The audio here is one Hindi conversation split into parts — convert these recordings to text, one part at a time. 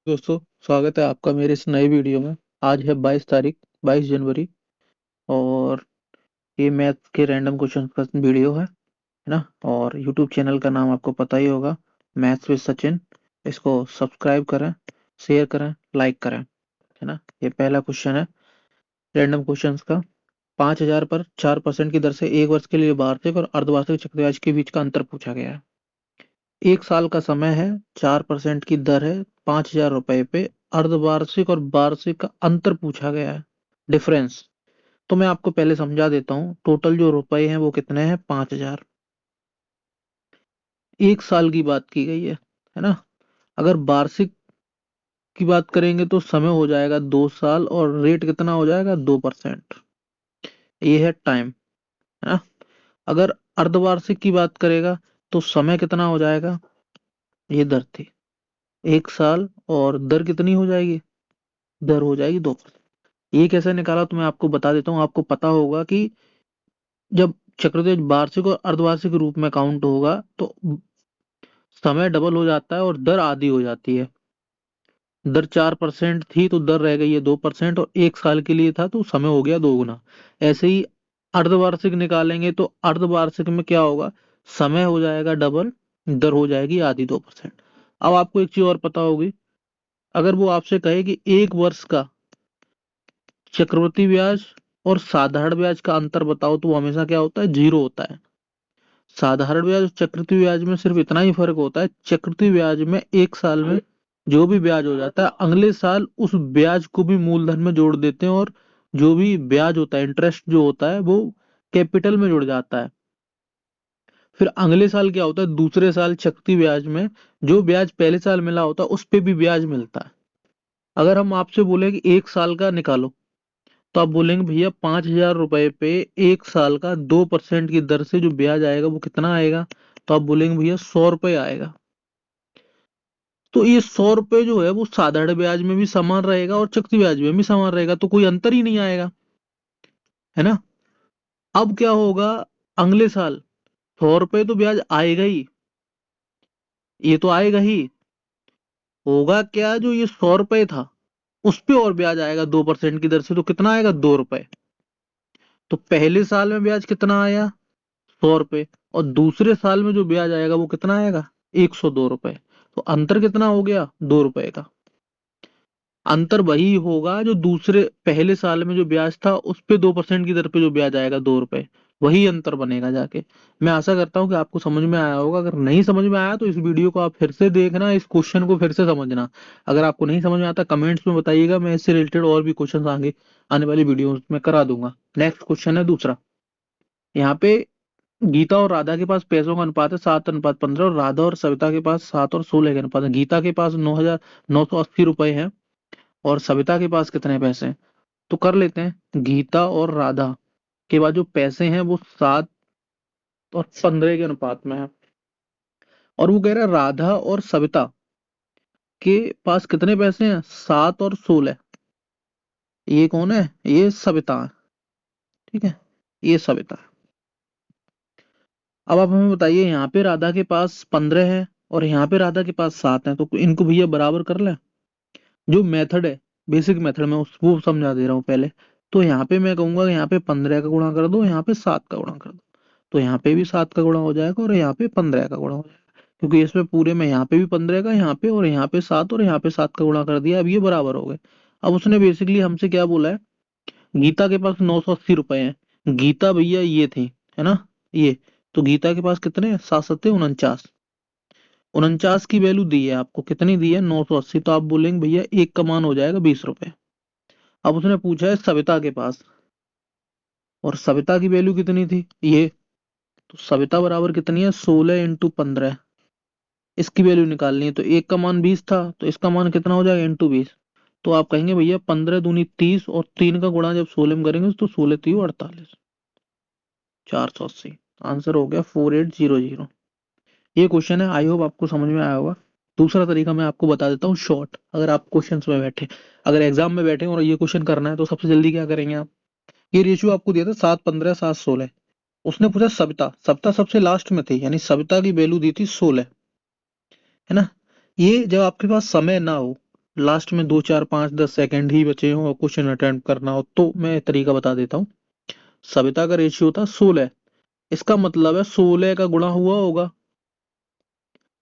दोस्तों, स्वागत है आपका मेरे इस नए वीडियो में। आज है 22 जनवरी और ये मैथ के रैंडम क्वेश्चन का वीडियो है ना। और यूट्यूब चैनल का नाम आपको पता ही होगा, मैथ्स विद सचिन। इसको सब्सक्राइब करें, शेयर करें, लाइक करें, है ना। ये पहला क्वेश्चन है रैंडम क्वेश्चंस का। 5,000 पर 4% की दर से एक वर्ष के लिए वार्षिक और अर्धवार्षिक चक्रव्याज के बीच का अंतर पूछा गया है। एक साल का समय है, 4% की दर है, 5,000 रुपए पे अर्धवार्षिक और वार्षिक का अंतर पूछा गया है, डिफरेंस। तो मैं आपको पहले समझा देता हूँ। टोटल जो रुपए हैं वो कितने हैं? 5,000। एक साल की बात की गई है ना। अगर वार्षिक की बात करेंगे तो समय हो जाएगा 2 साल और रेट कितना हो जाएगा? 2%। ये है टाइम, है ना। अगर अर्धवार्षिक की बात करेगा तो समय कितना हो जाएगा? ये दर थी 1 साल, और दर कितनी हो जाएगी? दर हो जाएगी 2%। ये कैसे निकाला तो मैं आपको बता देता हूँ। आपको पता होगा कि जब चक्रवृद्धि वार्षिक और अर्धवार्षिक रूप में काउंट होगा तो समय डबल हो जाता है और दर आधी हो जाती है। दर 4% थी तो दर रह गई है 2%, और एक साल के लिए था तो समय हो गया 2 गुना। ऐसे ही अर्धवार्षिक निकालेंगे तो अर्धवार्षिक में क्या होगा? समय हो जाएगा डबल, दर हो जाएगी आधी, 2%। अब आपको एक चीज और पता होगी। अगर वो आपसे कहे कि एक वर्ष का चक्रवृद्धि ब्याज और साधारण ब्याज का अंतर बताओ, तो वो हमेशा क्या होता है? जीरो होता है। साधारण ब्याज और चक्रवृद्धि ब्याज में सिर्फ इतना ही फर्क होता है, चक्रवृद्धि ब्याज में एक साल में जो भी ब्याज हो जाता है अगले साल उस ब्याज को भी मूलधन में जोड़ देते हैं, और जो भी ब्याज होता है, इंटरेस्ट जो होता है, वो कैपिटल में जुड़ जाता है। फिर अगले साल क्या होता है? दूसरे साल चक्रवृद्धि ब्याज में जो ब्याज पहले साल मिला होता है उस पे भी ब्याज मिलता है। अगर हम आपसे बोले कि एक साल का निकालो, तो आप बोलेंगे भैया 5,000 रुपए पे एक साल का 2% की दर से जो ब्याज आएगा वो कितना आएगा? तो आप बोलेंगे भैया 100 रुपए आएगा। तो ये 100 रुपए जो है वो साधारण ब्याज में भी समान रहेगा और चक्रवृद्धि ब्याज में भी समान रहेगा, तो कोई अंतर ही नहीं आएगा, है ना। अब क्या होगा? अगले साल 100 रुपए तो ब्याज आएगा ही, ये तो आएगा ही। होगा क्या? जो ये 100 रुपए था उस पे और ब्याज आएगा 2% की दर से, तो कितना आएगा? 2 रुपए। तो पहले साल में ब्याज कितना आया? 100 रुपए। और दूसरे साल में जो ब्याज आएगा वो कितना आएगा? 102 रुपए। तो अंतर कितना हो गया? 2 रुपए का। अंतर वही होगा जो दूसरे पहले साल में जो ब्याज था उस पे 2% की दर पे जो ब्याज आएगा 2 रुपए, वही अंतर बनेगा जाके। मैं आशा करता हूँ कि आपको समझ में आया होगा। अगर नहीं समझ में आया तो इस वीडियो को आप फिर से देखना, इस क्वेश्चन को फिर से समझना। अगर आपको नहीं समझ में आता कमेंट्स में बताइएगा, मैं इससे रिलेटेड और भी क्वेश्चन आगे आने वाली वीडियो में करा दूंगा। नेक्स्ट क्वेश्चन है दूसरा। यहाँ पे गीता और राधा के पास पैसों का अनुपात है 7:15, और राधा और सविता के पास 7 और 16 के अनुपात है। गीता के पास 9,980 रुपए है और सविता के पास कितने पैसे हैं? तो कर लेते हैं। गीता और राधा के बाद जो पैसे हैं वो 7 और 15 के अनुपात में है। और वो कह रहा है राधा और सविता के पास कितने पैसे हैं? 7 और 16। ये कौन है? ये सविता है, ठीक है। ये सविता है। अब आप हमें बताइए, यहाँ पे राधा के पास 15 है और यहाँ पे राधा के पास 7 है, तो इनको भैया बराबर कर लें। जो मेथड है, बेसिक मेथड में उस वो समझा दे रहा हूँ पहले। तो यहाँ पे मैं कहूंगा यहाँ पे 15 का गुणा कर दो, यहाँ पे 7 का गुणा कर दो। तो यहाँ पे भी 7 का गुणा हो जाएगा और यहाँ पे 15 का गुणा हो जाएगा, क्योंकि इसमें पूरे में यहाँ पे भी 15 का, यहाँ पे और यहाँ पे 7 और यहाँ पे 7 का गुणा कर दिया। अब ये बराबर हो गए। अब उसने बेसिकली हमसे क्या बोला है? गीता के पास 980 रुपए हैं। गीता भैया ये थी, है ना, ये। तो गीता के पास कितने? 7 7 49। 49 की वैल्यू दी है आपको, कितनी दी है? 980। तो आप बोलेंगे भैया एक का मान हो जाएगा 20 रुपए। अब उसने पूछा है सविता के पास, और सविता की वैल्यू कितनी थी? ये। तो सविता बराबर कितनी है? 16 × 15। इसकी वैल्यू निकालनी है, तो एक का मान 20 था तो इसका मान कितना हो जाएगा? × 20। तो आप कहेंगे भैया 15 दूनी 30, और 3 का गुणा जब 16 में करेंगे तो 16 3 48, 480। आंसर हो गया 4800। ये क्वेश्चन है। आई होप आपको समझ में आया होगा। दूसरा तरीका मैं आपको बता देता हूँ शॉर्ट। अगर आप क्वेश्चंस में बैठे, अगर एग्जाम में बैठे और ये क्वेश्चन करना है तो सबसे जल्दी क्या करेंगे आप? ये रेशियो आपको दिया था 7 15 7 16। उसने पूछा सविता, सविता सबसे लास्ट में थी, यानी सविता की वैल्यू दी थी 16, है ना। ये जब आपके पास समय ना हो, लास्ट में 2 4 5 10 सेकंड ही बचे हों और क्वेश्चन अटेम्प्ट करना हो तो मैं तरीका बता देता हूँ। सविता का रेशियो था 16, इसका मतलब है 16 का गुणा हुआ होगा,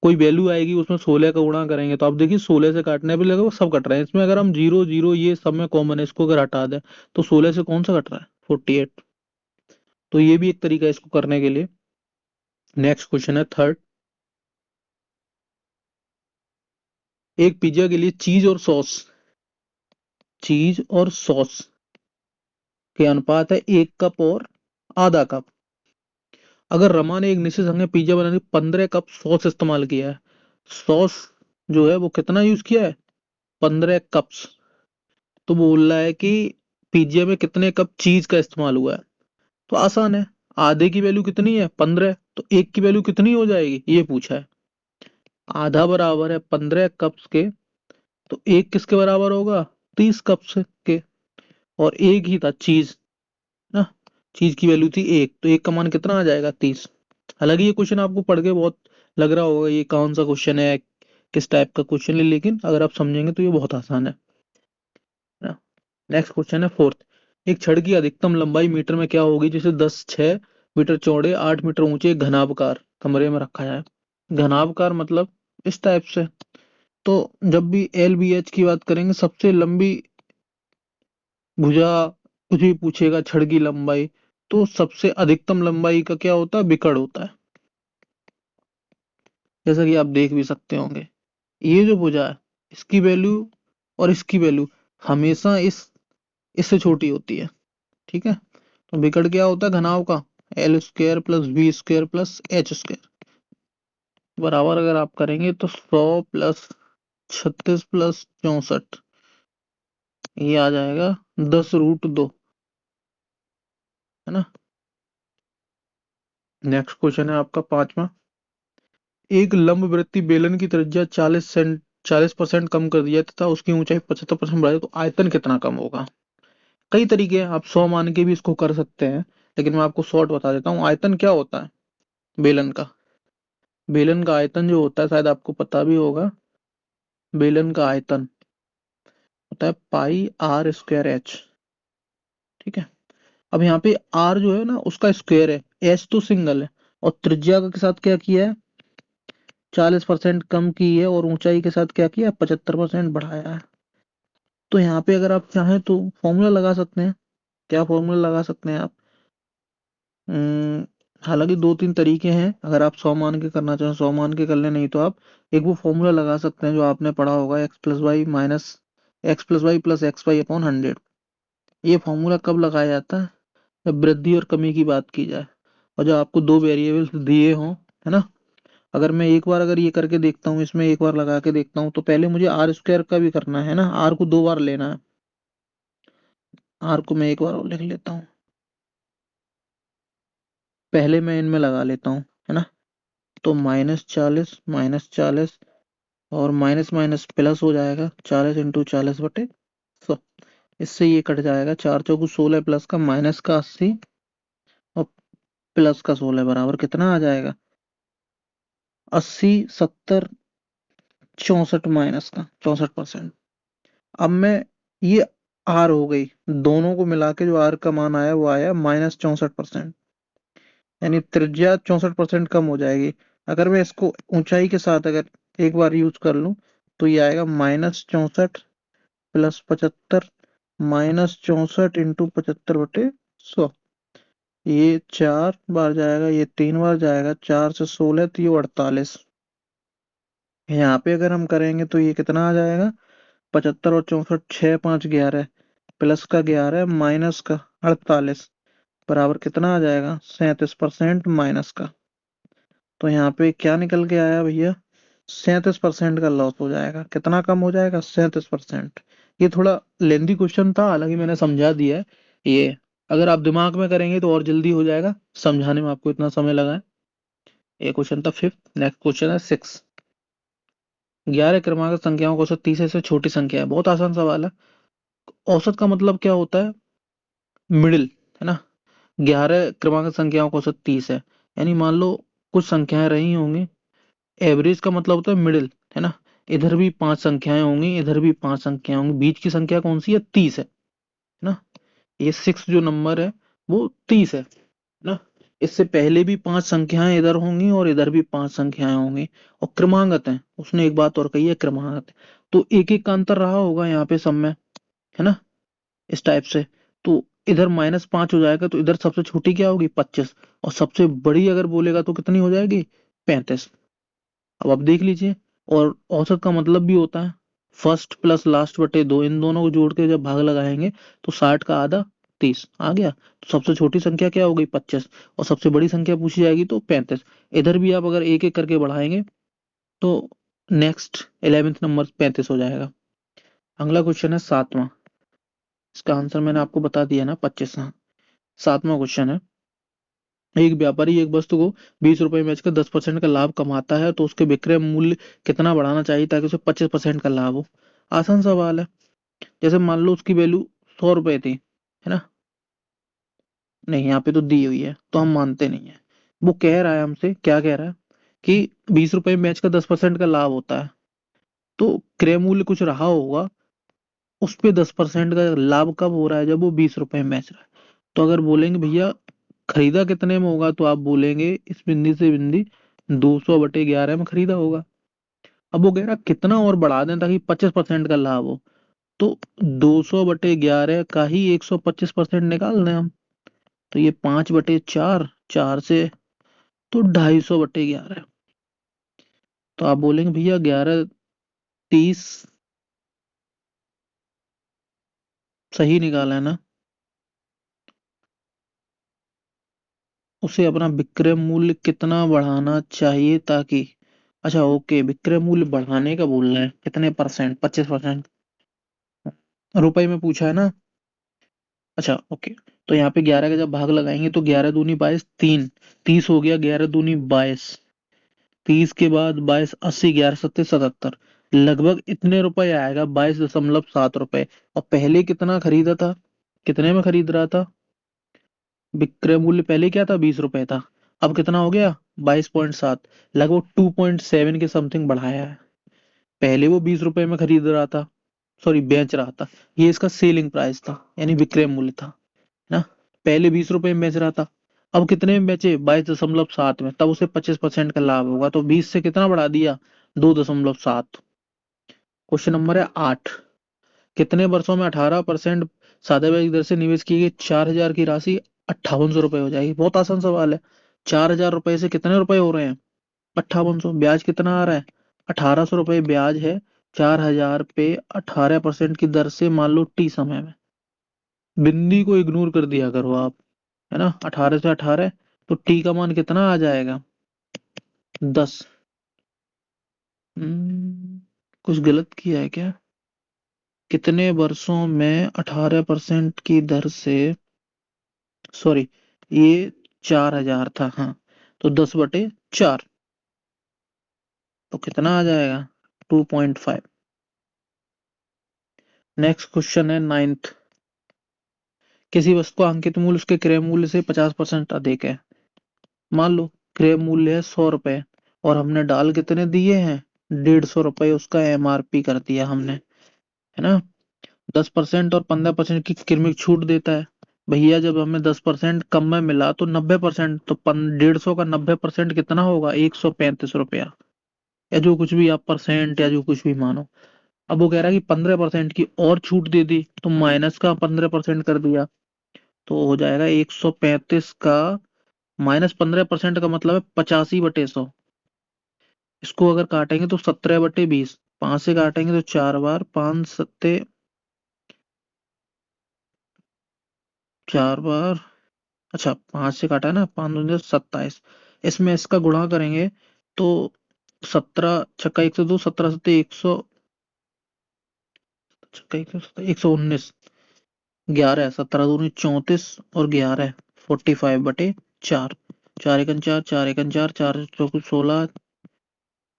कोई वैल्यू आएगी उसमें 16 का गुणा करेंगे तो आप देखिए 16 से काटने पे लगे वो सब कट रहे हैं, इसमें अगर हम 0 0 ये सब में कॉमन है, इसको अगर हटा दें तो 16 से कौन सा कट रहा है, 48। तो ये भी एक तरीका है इसको करने के लिए। नेक्स्ट क्वेश्चन है थर्ड। एक पिज्जा के लिए चीज और सॉस के अनुपात है 1 कप और आधा कप। अगर रमा ने एक निश्चित संख्या पिज्जा बनाने के 15 कप सॉस इस्तेमाल किया है, सॉस जो है वो कितना यूज किया है, 15 कप्स। तो बोल रहा है कि पिज्जा में कितने कप चीज का इस्तेमाल हुआ है। तो आसान है, आधे की वैल्यू कितनी है, 15, तो एक की वैल्यू कितनी हो जाएगी, ये पूछा है। आधा बराबर है 15 कप्स के, तो एक किसके बराबर होगा, 30 कप्स के। और एक ही था चीज ना, चीज की वैल्यू थी एक, तो एक का मान कितना आ जाएगा, 30। हालांकि ये क्वेश्चन आपको पढ़ के बहुत लग रहा होगा ये कौन सा क्वेश्चन है, किस टाइप का क्वेश्चन है, लेकिन अगर आप समझेंगे तो ये बहुत आसान है ना। नेक्स्ट क्वेश्चन है फोर्थ। एक छड़ की अधिकतम लंबाई मीटर में क्या होगी जिसे 6 मीटर चौड़े 8 मीटर ऊंचे एक घनाभकार कमरे में रखा जाए। घनाभकार मतलब इस टाइप से। तो जब भी एल बी एच की बात करेंगे, सबसे लंबी भुजा कुछ भी पूछेगा छड़ की लंबाई, तो सबसे अधिकतम लंबाई का क्या होता है, विकर्ण होता है, जैसा कि आप देख भी सकते होंगे। ये जो भुजा है, इसकी वैल्यू और इसकी वैल्यू हमेशा इससे छोटी होती है, ठीक है। तो विकर्ण क्या होता है घनाभ का, L square plus B square plus H square बराबर अगर आप करेंगे तो 100 प्लस 36 प्लस 64, ये आ जाएगा 10√2, है ना। नेक्स्ट क्वेश्चन है आपका पांचवा। एक लंबवृत्तीय बेलन की त्रिज्या 40% कम कर दिया तथा उसकी ऊंचाई 75% बढ़ाई तो आयतन कितना कम होगा। कई तरीके हैं, आप 100 मान के भी इसको कर सकते हैं, लेकिन मैं आपको शॉर्ट बता देता हूँ। आयतन क्या होता है बेलन का, बेलन का आयतन जो होता है शायद आपको पता भी होगा, बेलन का आयतन होता है पाई आर स्क्वायर एच, ठीक है। अब यहाँ पे आर जो है ना उसका स्क्वायर है, एच तो सिंगल है, और त्रिज्या के साथ क्या किया है, 40% कम की है, और ऊंचाई के साथ क्या किया, 75% बढ़ाया है। तो यहाँ पे अगर आप चाहें तो फॉर्मूला लगा सकते हैं। क्या फॉर्मूला लगा सकते हैं आप, हालांकि दो तीन तरीके हैं, अगर आप 100 मान के करना चाहें 100 मान के कर ले, नहीं तो आप एक वो फॉर्मूला लगा सकते हैं जो आपने पढ़ा होगा, x+y+x+y+x y/100। ये फॉर्मूला कब लगाया जाता है, जब वृद्धि और कमी की बात की जाए और जब आपको दो वेरिएबल्स दिए हों, है ना। अगर मैं एक बार अगर ये करके देखता हूँ, इसमें एक बार लगा के देखता हूँ, तो पहले मुझे आर स्क्वायर का भी करना है ना, आर को 2 बार लेना है। आर को मैं एक बार और लिख लेता हूँ, पहले मैं इनमें लगा लेता हूँ, है ना। तो -40 और माइनस माइनस प्लस हो जाएगा, 40 × 40/100। इससे ये कट जाएगा, 4×4 = 16 प्लस का माइनस का 80 और प्लस का 16 बराबर कितना आ जाएगा, 80 70 64 माइनस का 64%। अब मैं ये आर हो गई, दोनों को मिला के जो आर का मान आया वो आया -64%, यानी त्रिज्या 64% कम हो जाएगी। अगर मैं इसको ऊंचाई के साथ अगर एक बार यूज कर लूं तो ये आएगा -64 प्लस 75 -64 × 75/100। ये 4 बार जाएगा, ये 3 बार जाएगा, 4 से 16 तो ये 48। यहाँ पे अगर हम करेंगे तो ये कितना आ जाएगा, 75 और 64 6 5 11 प्लस का 11 माइनस का 48 बराबर कितना आ जाएगा, 37% माइनस का। तो यहाँ पे क्या निकल के आया भैया, 37% का लॉस हो जाएगा। कितना कम हो जाएगा, 37%। ये थोड़ा लेंदी क्वेश्चन था, हालांकि मैंने समझा दिया है। ये अगर आप दिमाग में करेंगे तो और जल्दी हो जाएगा, समझाने में आपको इतना समय लगा है। ये क्वेश्चन था फिफ्थ। नेक्स्ट क्वेश्चन है सिक्स। 11 क्रमांक संख्याओं का औसत 30 से छोटी संख्या है। बहुत आसान सवाल है। औसत का मतलब क्या होता है, मिडिल, है ना। 11 क्रमांक संख्याओं का औसत 30 है, यानी मान लो कुछ संख्याएं रही होंगी, एवरेज का मतलब होता है मिडिल, है ना। इधर भी 5 संख्याएं होंगी, इधर भी 5 संख्याएं होंगी, बीच की संख्या कौन सी है? 30 है ना। ये 6 जो नंबर है वो 30 है ना। इससे पहले भी 5 संख्याएं इधर होंगी और इधर भी 5 संख्याएं होंगी, और क्रमांगत है। उसने एक बात और कही है, क्रमांगत है। तो एक एक का अंतर रहा होगा यहाँ पे सब में, है ना, इस टाइप से। तो इधर -5 हो जाएगा, तो इधर सबसे छोटी क्या होगी? 25, और सबसे बड़ी अगर बोलेगा तो कितनी हो जाएगी? 35। अब आप देख लीजिए। और औसत का मतलब भी होता है फर्स्ट प्लस लास्ट बटे 2, इन दोनों को जोड़ के जब भाग लगाएंगे तो 60 का आधा 30 आ गया। तो सबसे छोटी संख्या क्या हो गई? 25, और सबसे बड़ी संख्या पूछी जाएगी तो 35। इधर भी आप अगर एक एक करके बढ़ाएंगे तो नेक्स्ट 11th नंबर 35 हो जाएगा। अगला क्वेश्चन है 7वां। इसका आंसर मैंने आपको बता दिया ना, 25। हाँ, 7वां क्वेश्चन है, एक व्यापारी एक वस्तु को 20 रुपए में बेचकर 10% का लाभ कमाता है, तो उसके विक्रय मूल्य कितना बढ़ाना चाहिए ताकि उसे 25% का लाभ हो? आसान सवाल है। जैसे मान लो उसकी वैल्यू 100 रुपए थी, है ना। नहीं, यहाँ पे तो दी हुई है तो हम मानते नहीं है। वो कह रहा है हमसे, क्या कह रहा है कि 20 रुपए में बेचकर 10% का लाभ होता है, तो क्रय मूल्य कुछ रहा होगा, उस पे 10% का लाभ कब हो रहा है? जब वो 20 रुपए में बेच रहा है। तो अगर बोलेंगे भैया खरीदा कितने में होगा, तो आप बोलेंगे इस बिंदी से बिंदी 200/11 में खरीदा होगा। अब वो कह रहा कितना और बढ़ा दें ताकि 25% का लाभ हो, तो 200/11 का ही 125% निकाल दें हम। तो ये 5/4, 4 से तो 250/11। तो आप बोलेंगे भैया 1130 सही निकाला है ना। उसे अपना विक्रय मूल्य कितना बढ़ाना चाहिए ताकि, अच्छा ओके, विक्रय मूल्य बढ़ाने का बोल रहे हैं, कितने परसेंट? 25%। रुपए में पूछा है ना। अच्छा ओके। तो यहाँ पे 11 का जब भाग लगाएंगे तो 11 दूनी 22, 3 30 हो गया, 11 दूनी 22, 30 के बाद 22 80, 11 सत्ते 77, लगभग इतने रुपए आएगा, 22.7 रुपए। और पहले कितना खरीदा था? कितने में खरीद रहा था? विक्रय मूल्य पहले क्या था? 20 रुपए था। अब कितना हो गया? 22.7, लगभग 2.7 के समथिंग बढ़ाया है। पहले वो 20 रुपए में खरीद रहा था, सॉरी बेच रहा था, ये इसका सेलिंग प्राइस था यानी विक्रय मूल्य था ना। पहले 20 रुपए में बेच रहा था, अब कितने में बेचे? 22.7 में, तब उसे 25% का लाभ होगा, तो 20 से कितना बढ़ा दिया? 2.7। क्वेश्चन नंबर है 8। कितने वर्षों में 18% सादा ब्याज दर से निवेश की गई 4,000 की राशि 5800 रुपए हो जाएगी? बहुत आसान सवाल है। 4,000 रुपए से कितने रुपए हो रहे हैं? 5800। ब्याज कितना आ रहा है? 1,800 रुपए ब्याज है। 4,000 पे 18% की दर से, मान लो टी समय में। बिंदी को इग्नोर कर दिया करो आप, है ना। 18 से 18, तो टी का मान कितना आ जाएगा? 10। कुछ गलत किया है क्या? कितने वर्षों में 18% की दर से, सॉरी, ये 4,000 था, हाँ, तो 10/4, तो कितना आ जाएगा? 2.5। नेक्स्ट क्वेश्चन है 9th। किसी वस्तु का अंकित मूल्य उसके क्रय मूल्य से 50% अधिक है। मान लो क्रय मूल्य है 100 रुपए, और हमने डाल कितने दिए हैं? 150 रुपए उसका एमआरपी कर दिया हमने, है ना। 10% और 15% की क्रमिक छूट देता है। भैया जब हमें 10% कम में मिला तो 90%, तो 150 का 90% कितना होगा? 135 रुपया, या जो कुछ भी आप परसेंट या जो कुछ भी मानो। अब वो कह रहा है कि 15% की और छूट दे दी, तो माइनस का 15% कर दिया, तो हो जाएगा 135 का -15% का मतलब है 85/100। इसको अगर काटेंगे तो 17/20, 5 से काटेंगे तो 4 बार, 5 सत्ते 4 बार, अच्छा 5 से काटा है ना, 5 दूनी 27। इसमें इसका गुणा करेंगे तो 17 छक्का 102, 17 सत्ते 100, छक्का 119, 11, 17 दूनी 34 और 11 45/4, 4 एकन 4, 4 एकन 4, 4 चौक 16,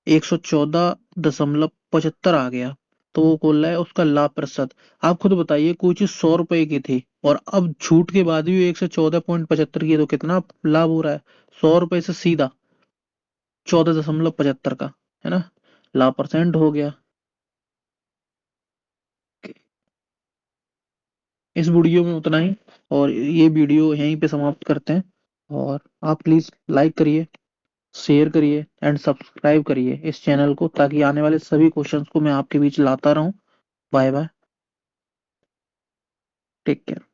114.75 आ गया। तो वो बोल रहा है उसका लाभ प्रतिशत। आप खुद बताइए, कोई चीज 100 रुपए की थी और अब छूट के बाद भी 114.75 की है, तो कितना लाभ हो रहा है? 100 रुपए से सीधा 14.75 का, है ना। ला परसेंट हो गया। इस वीडियो में उतना ही, और ये वीडियो यहीं पे समाप्त करते हैं। और आप प्लीज लाइक करिए, शेयर करिए एंड सब्सक्राइब करिए इस चैनल को, ताकि आने वाले सभी क्वेश्चंस को मैं आपके बीच लाता रहूं। Bye bye, take care.